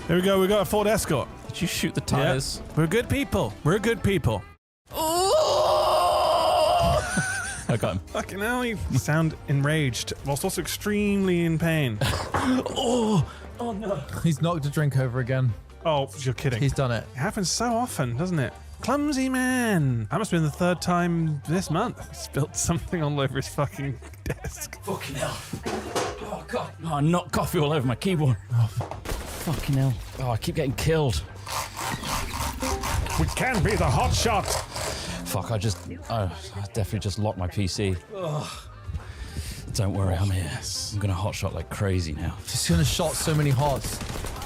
Here we go. We got a Ford Escort. Did you shoot the tires? Yeah. We're good people. We're good people. I got him. Fucking hell, you sound enraged, whilst also extremely in pain. Oh no. He's knocked a drink over again. Oh, you're kidding. He's done it. It happens so often, doesn't it? Clumsy man. That must have been the third time this month. He spilled something all over his fucking desk. Fucking hell. Oh god. Oh, I knocked coffee all over my keyboard. Oh, fucking hell. Oh, I keep getting killed. We can be the hot shot. Fuck, I definitely just locked my PC. Ugh. Don't worry, I'm here. I'm gonna hotshot like crazy now. Just gonna shot so many hots.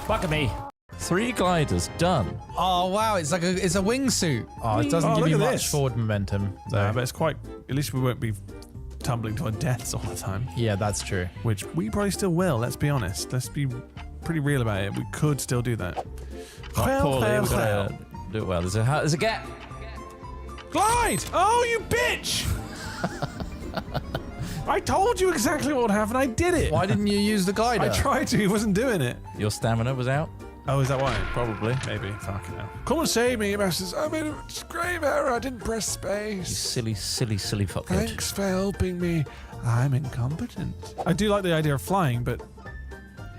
Fuck me. 3 gliders done. Oh wow, it's like a wingsuit. Oh, it doesn't give you much forward momentum. No, but it's quite. At least we won't be tumbling to our deaths all the time. Yeah, that's true. Which we probably still will. Let's be honest. Let's be pretty real about it. We could still do that. Poorly, we're gonna do it well. There's a gap. Glide! Oh, you bitch! I told you exactly what would happen. I did it. Why didn't you use the glider? I tried to. He wasn't doing it. Your stamina was out? Oh, is that why? Probably. Maybe. Fucking hell. Come and save me, Masters. I made a grave error. I didn't press space. You silly, silly, silly fucker. Thanks for helping me. I'm incompetent. I do like the idea of flying, but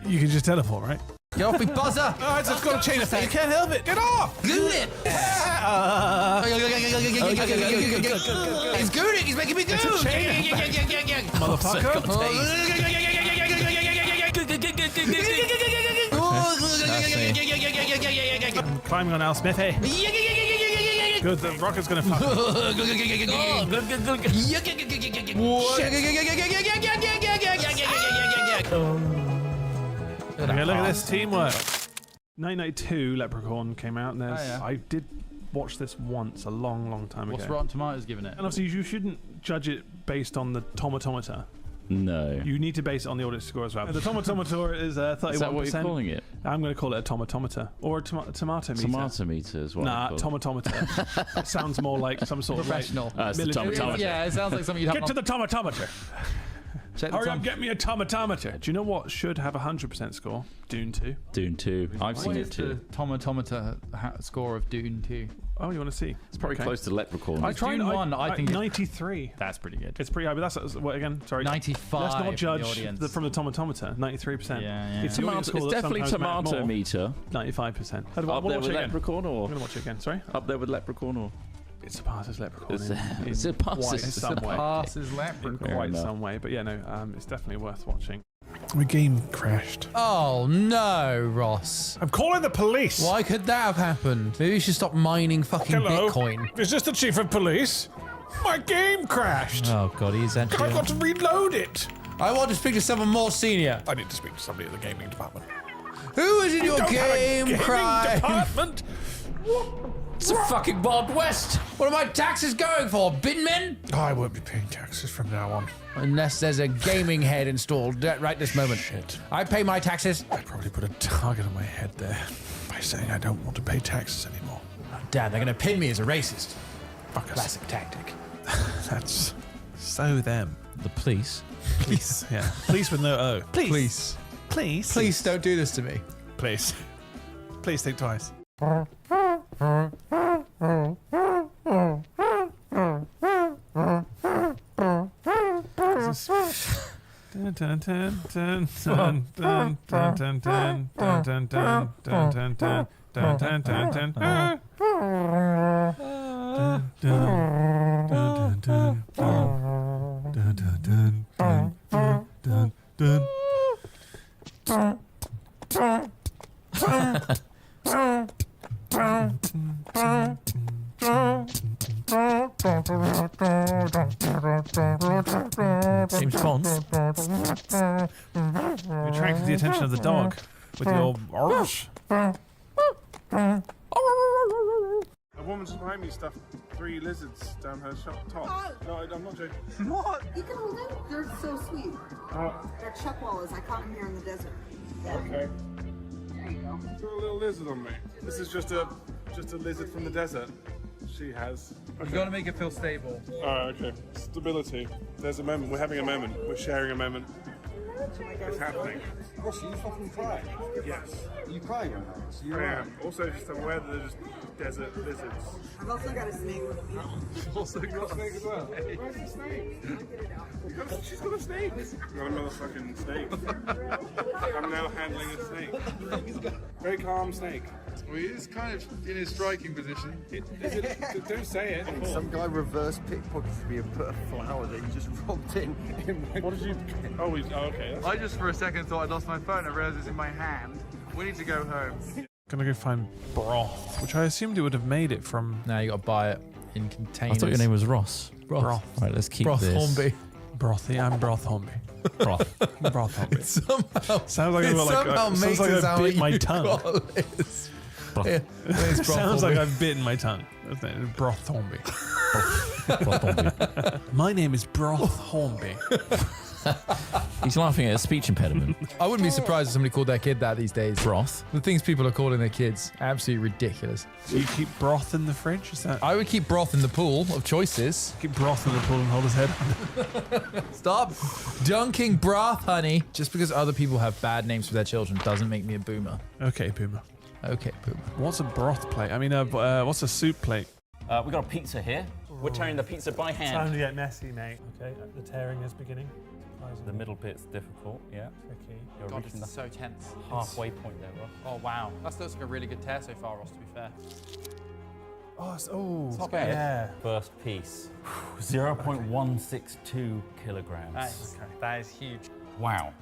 you can just teleport, right? Get off me, buzzer! Oh, it's got a chain effect. You can't help it. Get off! Goon it! He's gooning! He's making me goon! Motherfucker. I'm climbing on Al Smithy. Good, the rocket's gonna fuck. Okay, look at this teamwork. 1992 Leprechaun came out, and I did watch this once a long time ago. What's Rotten Tomatoes giving it? And obviously, you shouldn't judge it based on the tomatometer. No. You need to base it on the audience score as well. The tomatometer is 31%. Is that what you're calling it? I'm going to call it a tomatometer. Or a tomato meter. Tomato meter is what Nah, tomatometer. It sounds more like some sort professional. of it's the tomatometer. Yeah, it sounds like something you'd have. Get to the tomatometer. Hurry up, get me a tomatometer. Do you know what should have a 100% score? Dune 2. Dune 2. I've seen it too. The tomatometer score of Dune 2? Oh, you want to see? It's probably close to Leprechaun. I tried Dune 1, I think 93. That's pretty good. It's pretty high, but that's what again? Sorry. 95. Let's not judge from the tomatometer. 93%. Yeah. It's definitely tomato meter. 95%. Up there with Leprechaun, or I'm gonna watch it again. Sorry. Up there with Leprechaun, or it surpasses Leprechaun. It surpasses Leprechaun in quite some way. But yeah, no, it's definitely worth watching. My game crashed. Oh no, Ross. I'm calling the police. Why could that have happened? Maybe you should stop mining fucking Bitcoin. Is this the chief of police? My game crashed. Oh god, he's actually. I've got to reload it. I want to speak to someone more senior. I need to speak to somebody in the gaming department. Who is in your game crime? Department? It's a fucking Wild West. What are my taxes going for, bin men? I won't be paying taxes from now on. Unless there's a gaming head installed right this moment. Shit. I pay my taxes. I probably put a target on my head there by saying I don't want to pay taxes anymore. Damn, they're gonna pin me as a racist. Fuckers. Classic tactic. That's so them. The police. Please. Yeah. Police with no O. Please. Please don't do this to me. Please. Please think twice. James Bond. You attracted the attention of the dog with your arse. A woman just behind me stuffed 3 lizards down her top. No, I'm not joking. What? You can hold them. They're so sweet. They're chuck wallows. I caught them here in the desert. Okay. There you go. Throw a little lizard on me. This is just a lizard from the desert. She has. Okay. You gotta make it feel stable. Okay. Stability. There's a moment. We're having a moment. We're sharing a moment. It's happening. Ross, are you fucking crying? Yes. Are you crying right now? So I you're am. Also, just aware that there's desert lizards. I've also got a snake with me. also got a snake as well. Where's the snake? She's got a snake. I've got another fucking snake. I'm now handling a snake. Very calm snake. Well, he is kind of in his striking position. Don't say it. Some guy reverse pickpocketed me and put a flower that he just robbed in my... What did you... Oh, okay. I just for a second thought I'd lost my phone. I realised it's in my hand. We need to go home. Gonna go find broth, which I assumed it would have made it from... Now you got to buy it in containers. I thought your name was Ross. Broth. Right, let's keep Broth this. Hornby. Brothy. I'm broth Hornby. Broth. Broth Hornby. Somehow, Sounds like sounds like I bit my tongue. Broth. Yeah, it's Broth Sounds like Hornby. I've bitten my tongue. Broth Hornby. Broth Hornby. My name is Broth Hornby. He's laughing at a speech impediment. I wouldn't be surprised if somebody called their kid that these days. Broth. The things people are calling their kids, absolutely ridiculous. Do you keep broth in the fridge? Is that... I would keep broth in the pool of choices. keep broth in the pool and hold his head. Stop dunking broth, honey. Just because other people have bad names for their children doesn't make me a boomer. Okay, Puma. Okay, boomer. What's a broth plate? I mean, what's a soup plate? We got a pizza here. We're tearing the pizza by hand. Time to get messy, mate. Okay, the tearing is beginning. The middle bit's difficult, yeah. Tricky. You're God, reaching this the is so tense. halfway point there, Ross. Oh, wow. That looks like a really good tear so far, Ross, to be fair. Oh, Not bad. bad. Yeah. First piece. 0.162 kilograms. That is huge. Wow.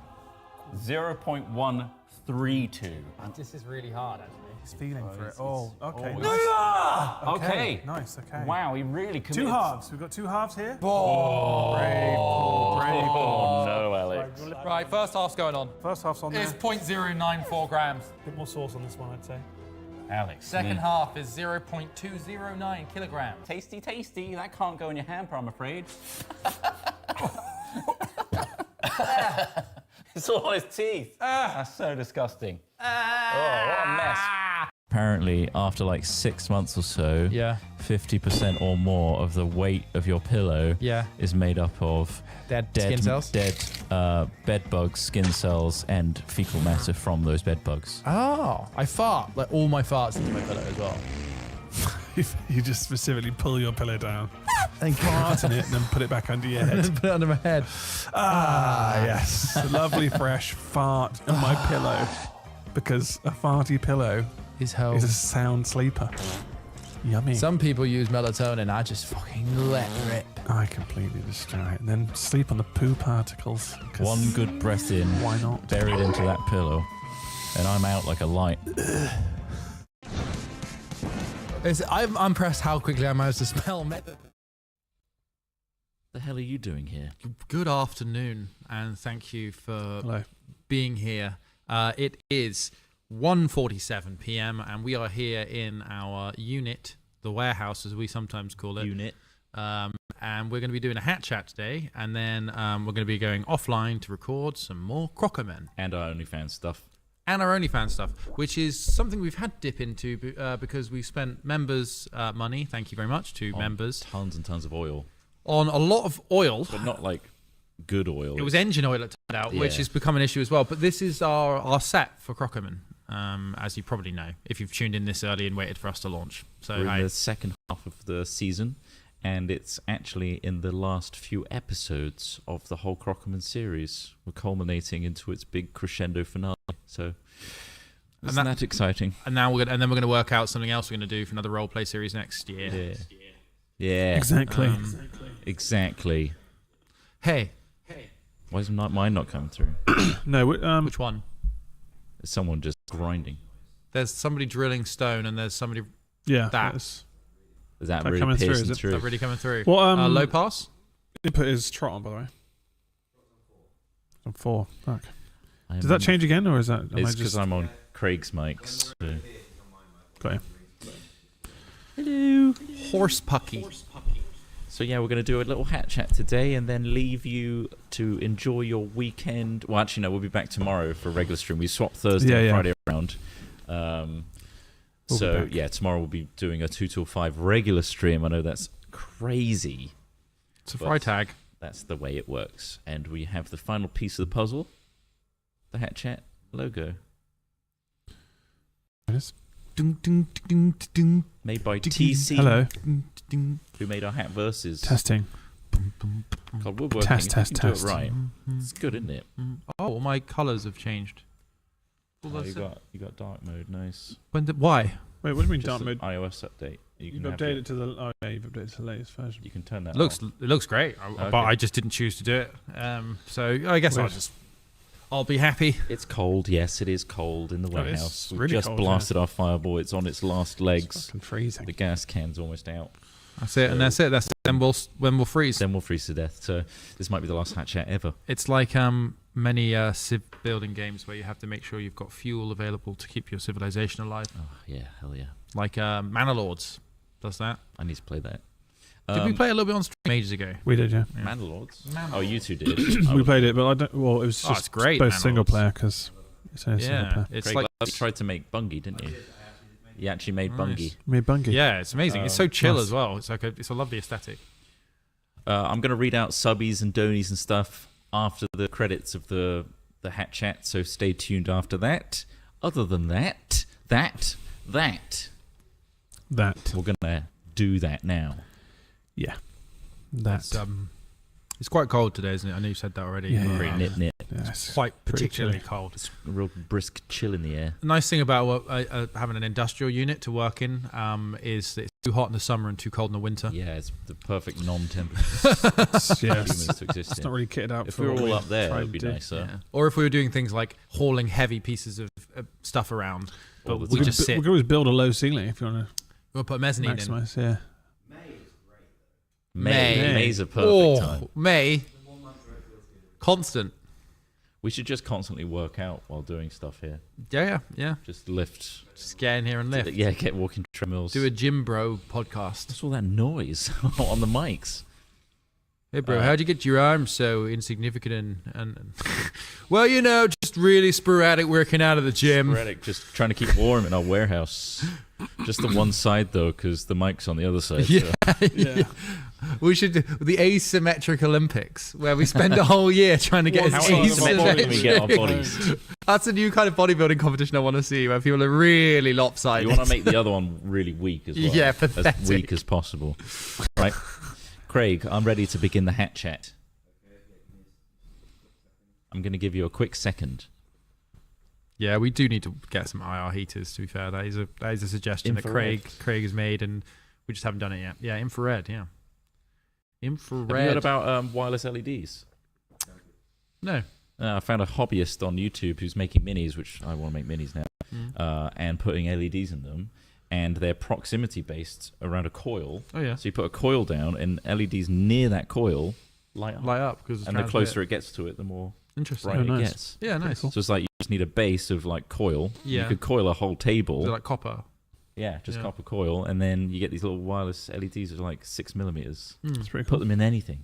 0.132. This is really hard, actually. He's feeling for it. Oh, okay. Ah! nice. Okay. Nice, okay. Wow, he really committed. Two halves. We've got two halves here. Oh. Brave Paul. Brave Paul. Oh, no, Alex. Right, first half's going on. First half's on there. It's 0.094 grams. A bit more sauce on this one, I'd say. Alex. Second half is 0.209 kilograms. Tasty, tasty. That can't go in your hamper, I'm afraid. It's all on his teeth. That's so disgusting. Oh, what a mess. Apparently, after like 6 months or so, Yeah. 50% or more of the weight of your pillow Yeah. is made up of Dead skin cells? dead bed bugs, skin cells, and fecal matter from those bed bugs. Oh, I fart. Like all my farts into my pillow as well. You just specifically pull your pillow down and fart in it and then put it back under your head. Put it under my head. Yes. A lovely fresh fart on my pillow. Because a farty pillow His home. is a sound sleeper. Yummy. Some people use melatonin. I just fucking let rip. I completely destroy it. And then sleep on the poo particles. 'cause One good breath in, Why not? buried into that pillow, and I'm out like a light. I'm impressed how quickly I managed to smell meth. The hell are you doing here? Good afternoon, and thank you for Hello. being here. It is 1:47 p.m. and we are here in our unit, the warehouse as we sometimes call it. Unit. And we're going to be doing a hat chat today, and then we're going to be going offline to record some more Crockermen. And our OnlyFans stuff. And our OnlyFans stuff, which is something we've had to dip into because we've spent members' money, thank you very much to members, Tons and tons of oil. on a lot of oil. But not like good oil. It was engine oil, it turned out, which Yeah. has become an issue as well. But this is our set for Crockerman, as you probably know, if you've tuned in this early and waited for us to launch. So We're in hey, the second half of the season, and it's actually in the last few episodes of the whole Crockerman series. We're culminating into its big crescendo finale. So isn't that exciting? and now we're going to work out something else we're going to do for another role play series next year. Yeah. Yeah. Exactly. Exactly. Hey, Why is mine not coming through? No, which one? Is someone just grinding? There's somebody drilling stone, and there's somebody yeah. that. that's- Is that That really coming through, piercing is it? through? really coming through. Well, low pass. Input is trot on, by the way. On 4. Fuck. I Does that am- change again, or is that? Am I It's because just I'm on Craig's mics. So. got you? Hello. Horse pucky. So yeah, we're going to do a little hat chat today and then leave you to enjoy your weekend. Well, actually, no, we'll be back tomorrow for a regular stream. We swapped Thursday and Yeah. Friday around. We'll be So back. yeah, tomorrow we'll be doing a 2 till 5 regular stream. I know that's crazy. It's a But fry tag. That's the way it works. And we have the final piece of the puzzle, the hat chat. logo. Ding, ding, ding, ding, ding, Made by ding, TC, Hello. ding, ding. who made our hat versus. Testing. God, we're working. Test, If test, you can do test. it right. It's good, isn't it? Oh, my colours have changed. Well, Oh, that's you it. got dark mode. Nice. Why? Wait, what do you mean Just dark an mode? iOS update. You You've can have updated it to the. Oh, yeah, you've updated to the latest version. You can turn that. It off. looks great, but Okay. I just didn't choose to do it. So I guess Weird. I'll be happy. It's cold. Yes, it is cold in the Oh, it's warehouse. We've really just cold, blasted our fireball. It's on its last It's legs. fucking freezing. The gas can's almost out. That's it, and that's it. That's when we'll freeze. Then we'll freeze to death. So this might be the last hat chat ever. It's like many civ building games where you have to make sure you've got fuel available to keep your civilization alive. Oh yeah, hell yeah. Like Manor Lords does that. I need to play that. Did we play a little bit on stream ages ago? We did, yeah. Mandalords? Manor Oh, you two did. We played it, but I don't. Well, it was Oh, just it's great, both man, single Lords. player because it's only single Yeah, player. it's Craig, like you tried to make Bungie, didn't you? You actually made Nice. Bungie. Me Bungie. yeah, it's amazing. It's so chill nice. as well. It's like it's a lovely aesthetic. I'm going to read out subbies and donies and stuff after the credits of the hat chat, so stay tuned after that. Other than that, we're going to do that now. Yeah. That. It's quite cold today, isn't it? I know you said that already. Yeah, but, Pretty nit. Yeah, it's quite pretty particularly chilly. cold. A real brisk chill in the air. The nice thing about having an industrial unit to work in is that it's too hot in the summer and too cold in the winter. Yeah, it's the perfect non-temperature yeah, humans to exist it's in. not really kitted out If for we were what all up there, tried it would be to do. nicer. Yeah. Or if we were doing things like hauling heavy pieces of stuff around, All but the we time. just sit. We could always build a low ceiling if you want We'll put a to mezzanine in. maximise. Yeah. May's a perfect Oh, time. May. Constant. We should just constantly work out while doing stuff here. Yeah. Just lift. Just get in here and lift. Yeah, get walking treadmills. Do a gym bro podcast. What's all that noise on the mics? Hey bro, how'd you get your arms so insignificant and well, you know, just really sporadic working out of the gym. Sporadic, just trying to keep warm in our warehouse. Just the one side though, because the mic's on the other side. Yeah. So. Yeah. We should do the asymmetric Olympics where we spend a whole year trying to get What as side of our Asymmetric body can we get our asymmetric. bodies? That's a new kind of bodybuilding competition I want to see where people are really lopsided. You want to make the other one really weak as well. Yeah, As pathetic. weak as possible. Right. Craig, I'm ready to begin the hat chat. I'm going to give you a quick second. Yeah, we do need to get some IR heaters. To be fair, that is a suggestion Infrared. that Craig has made, and we just haven't done it yet. Yeah, infrared. Yeah, infrared. Have you heard about wireless LEDs? No. I found a hobbyist on YouTube who's making minis, which I want to make minis now, and putting LEDs in them, and they're proximity based around a coil. Oh yeah. So you put a coil down, and LEDs near that coil light up. Light up because And the closer it gets to it, the more Interesting. bright Oh, it nice. gets. Yeah, nice. Cool. So it's like you just need a base of like coil. Yeah. You could coil a whole table. So like copper. Yeah, just Yeah. copper coil, and then you get these little wireless LEDs that are like 6mm. It's pretty Put cool. them in anything.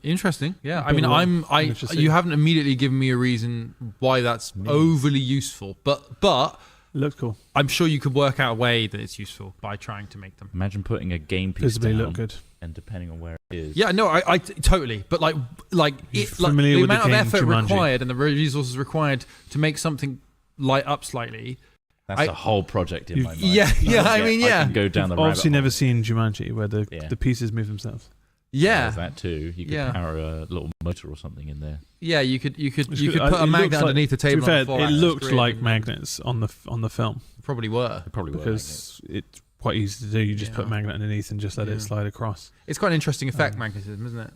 Interesting. Yeah. I Build mean, one. I Interesting. you haven't immediately given me a reason why that's overly useful, but Looks cool. I'm sure you could work out a way that it's useful by trying to make them. Imagine putting a game piece Visibly down, look good. and depending on where it is. Yeah, no, I totally. But like it, like familiar the with the amount of game effort Jumanji? required and the resources required to make something light up slightly. That's a whole project in my mind. Yeah, I mean, I yeah. can go down the I've obviously rabbit hole. never seen Jumanji where the Yeah. the pieces move themselves. Yeah, There's that too. You could Yeah. power a little motor or something in there. yeah. You could It's put good. a It magnet looks like- underneath the To be table. fair, on the floor, it that's looks great, like and magnets on the film Probably were. They probably were because it's quite easy to do. You just put a Yeah. magnet underneath and just let Yeah. it slide across. It's quite an interesting effect, magnetism, isn't it?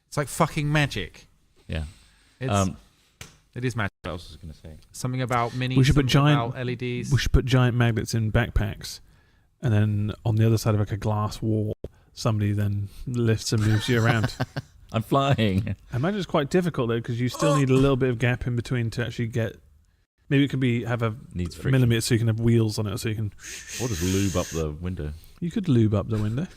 It's like fucking magic. magnets. It's, Yeah. it is magic. What else was I going to say? Something about minis. We should put something giant- about LEDs. We should put giant magnets in backpacks, and then on the other side of like a glass wall, somebody then lifts and moves you around. I'm flying. I imagine it's quite difficult though because you still need a little bit of gap in between to actually get. Maybe it could be have a Needs friction. millimeter so you can have wheels on it, so you can. Or just lube up the window. You could lube up the window.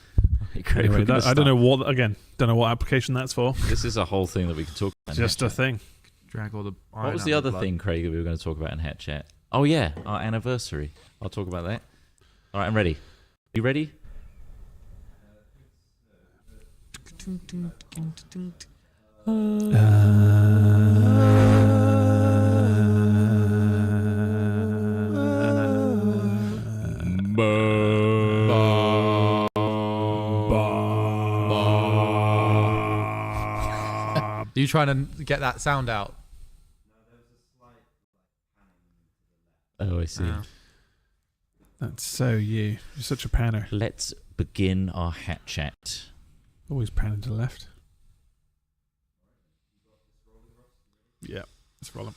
Craig, Anyway, we're gonna I don't start- know what. Again, don't know what application that's for. This is a whole thing that we could talk about. in Just Hat a Chat. thing. Drag all the. What was the other thing, Craig, that we were going to talk about in Hat Chat? Oh yeah, our anniversary. I'll talk about that. All right, I'm ready. You ready? trying to get that sound out? Oh, I see. That's so you. You're such a panner. Let's begin our hat chat. Always panning to the left. Yeah, let's roll 'em.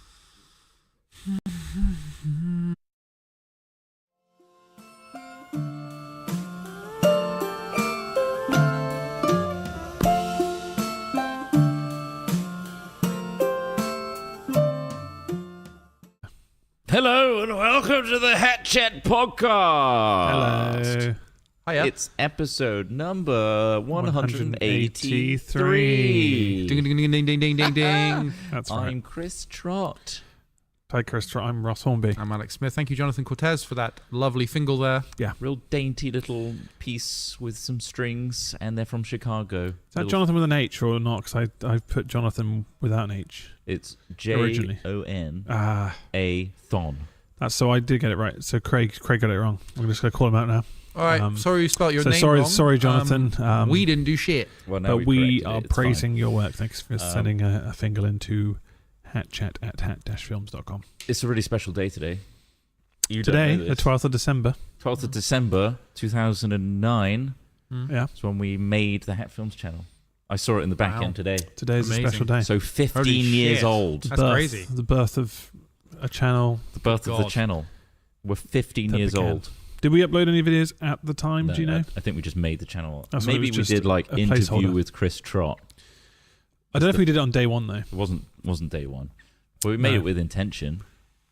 Hello and welcome to the Hat Chat podcast. Hello. Hiya. It's episode number 183. 183. Ding, ding, ding, ding, ding, ding, ding, ding. That's right. I'm Chris Trott. Hi, Chris. I'm Ross Hornby. I'm Alex Smith. Thank you, Jonathan Cortez, for that lovely fingal there. Real dainty little piece with some strings, and they're from Chicago. Is that Jonathan with an H or not? Because I put Jonathan without an H. It's Originally. J-O-N-A Thon. That's so I did get it right. So Craig got it wrong. I'm just going to call him out now. All right. Sorry you spelled your so name sorry, wrong. sorry, Jonathan. We didn't do shit. Well, now But we corrected are it. It's praising fine. your work. Thanks for sending a finger into hatchat@hat-films.com. It's a really special day today. You Today, don't know the this. 12th of December. 12th of December 2009 Yeah. is when we made the Hat Films channel. I saw it in the back Wow. end today. Today's Amazing. a special day. So 15 Holy years shit. old. That's crazy. The birth of a channel. The birth of the God. channel. We're 15 That years began. old. Did we upload any videos at the time? No, Do you know? I think we just made the channel. That's what it Maybe was we just did like a interview placeholder. with Chris Trott. I don't know if we did it on day one though. It wasn't day one, but we made No. it with intention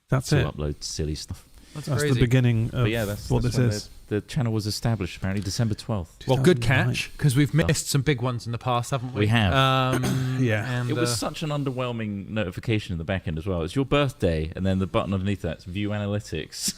That's to it. upload silly stuff. That's That's crazy. the beginning of But yeah, that's what that's this when is. The channel was established apparently December 12th. Well, good 2009. catch, because we've missed some big ones in the past, haven't we? We have. Yeah. And, It was such an underwhelming notification in the back end as well. It's your birthday, and then the button underneath that's View Analytics,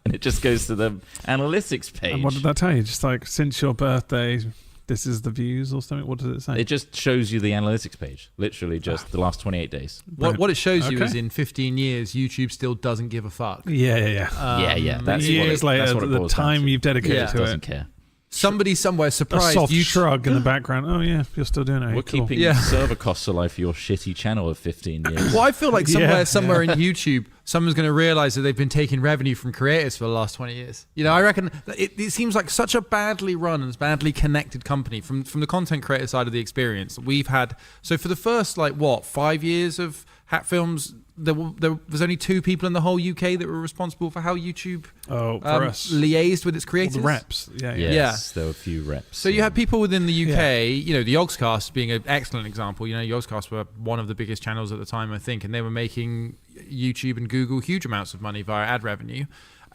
and it just goes to the analytics page. And what did that tell you? Just like since your birthday, this is the views or something. What does it say? It just shows you the analytics page, literally just the last 28 days. what it shows you Okay. is in 15 years, YouTube still doesn't give a fuck. yeah. Yeah, that's what Years it, later, that's what it the boils down time to. you've dedicated Yeah. to Doesn't it. care. Somebody somewhere A surprised soft you. shrug in the background. Oh yeah, you're still doing it. We're Cool. keeping Yeah. server costs alive for your shitty channel of 15 years. Well, I feel like Yeah, somewhere in YouTube, someone's going to realize that they've been taking revenue from creators for the last 20 years. You know, I reckon that it seems like such a badly run and badly connected company from the content creator side of the experience. We've had, so for the first, 5 years of Hat Films, there was only 2 people in the whole UK that were responsible for how YouTube Oh, for us, liaised with its all creators. the reps. Yeah. Yes, there were a few reps. So you have people within the UK, you know, the Yogscast being an excellent example. You know, Yogscast were one of the biggest channels at the time, I think, and they were making YouTube and Google huge amounts of money via ad revenue.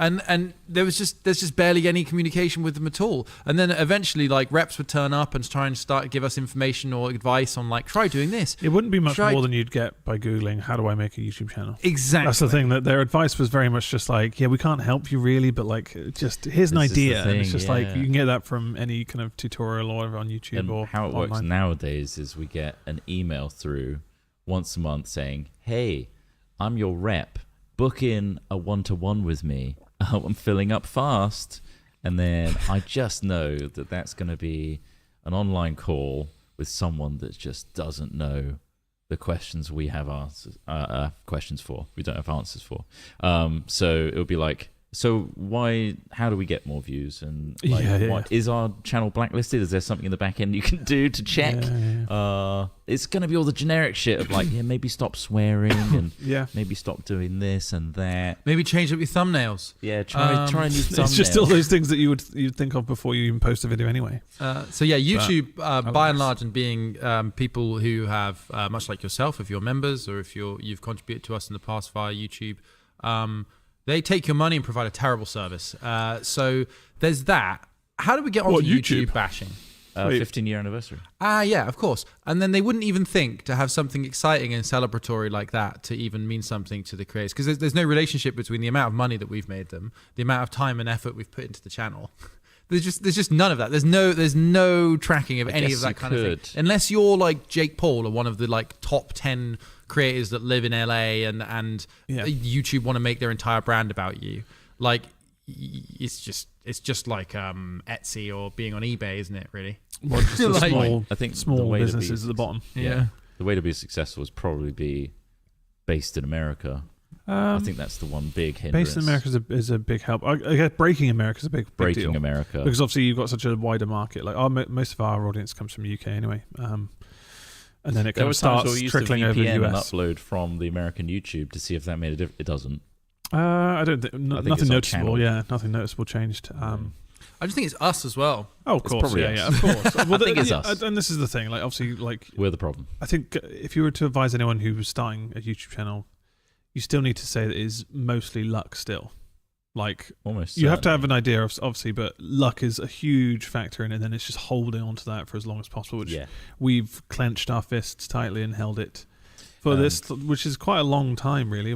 And there's just barely any communication with them at all. And then eventually, reps would turn up and try and give us information or advice on try doing this. It wouldn't be much Try- more than you'd get by googling how do I make a YouTube channel. Exactly. That's the thing, that their advice was very much just yeah, we can't help you really, but just here's an This is the idea. And it's thing, just yeah. you can get that from any kind of tutorial or on YouTube and or how it works online. nowadays is we get an email through once a month saying, hey, I'm your rep, book in a 1-to-1 with me. I'm filling up fast. And then I just know that that's going to be an online call with someone that just doesn't know the questions we have questions for. We don't have answers for. So it would be so how do we get more views? And is our channel blacklisted? Is there something in the back end you can do to check? Yeah. It's going to be all the generic shit of maybe stop swearing and Yeah. maybe stop doing this and that. Maybe change up your thumbnails. Yeah, try a new thumbnail. It's just all those things that you'd think of before you even post a video anyway. So yeah, YouTube, by and large, and being people who have, much like yourself, if you're members or if you've contributed to us in the past via YouTube, they take your money and provide a terrible service. So there's that. How do we get onto What, YouTube YouTube? bashing? 15-year anniversary. Yeah, of course. And then they wouldn't even think to have something exciting and celebratory like that to even mean something to the creators, because there's no relationship between the amount of money that we've made them, the amount of time and effort we've put into the channel. There's just none of that. There's no tracking of any guess of that you kind of could. thing, unless you're like Jake Paul or one of the top 10 creators that live in LA and Yeah. YouTube want to make their entire brand about you. It's just like Etsy or being on eBay, isn't it? Really? Well, just the Like- small, I think the small way to businesses be- at the bottom. Yeah. The way to be successful is probably be based in America. I think that's the one big hindrance. Based in America is a big help. I guess breaking America is a big Breaking deal. America. Because obviously you've got such a wider market. Like most of our audience comes from UK anyway. And then it kind of starts trickling over the US. And upload from the American YouTube to see if that made a difference. It doesn't. I don't think nothing noticeable. Yeah, nothing noticeable changed. I just think it's us as well. Oh, of course, yeah, of course. Well, I think it's us. And this is the thing. Like, obviously, like we're the problem. I think if you were to advise anyone who was starting a YouTube channel, you still need to say that it is mostly luck still. Like, almost you have to have an idea of, obviously, but luck is a huge factor in it, and then it's just holding on to that for as long as possible, which we've clenched our fists tightly and held it for this, which is quite a long time, really.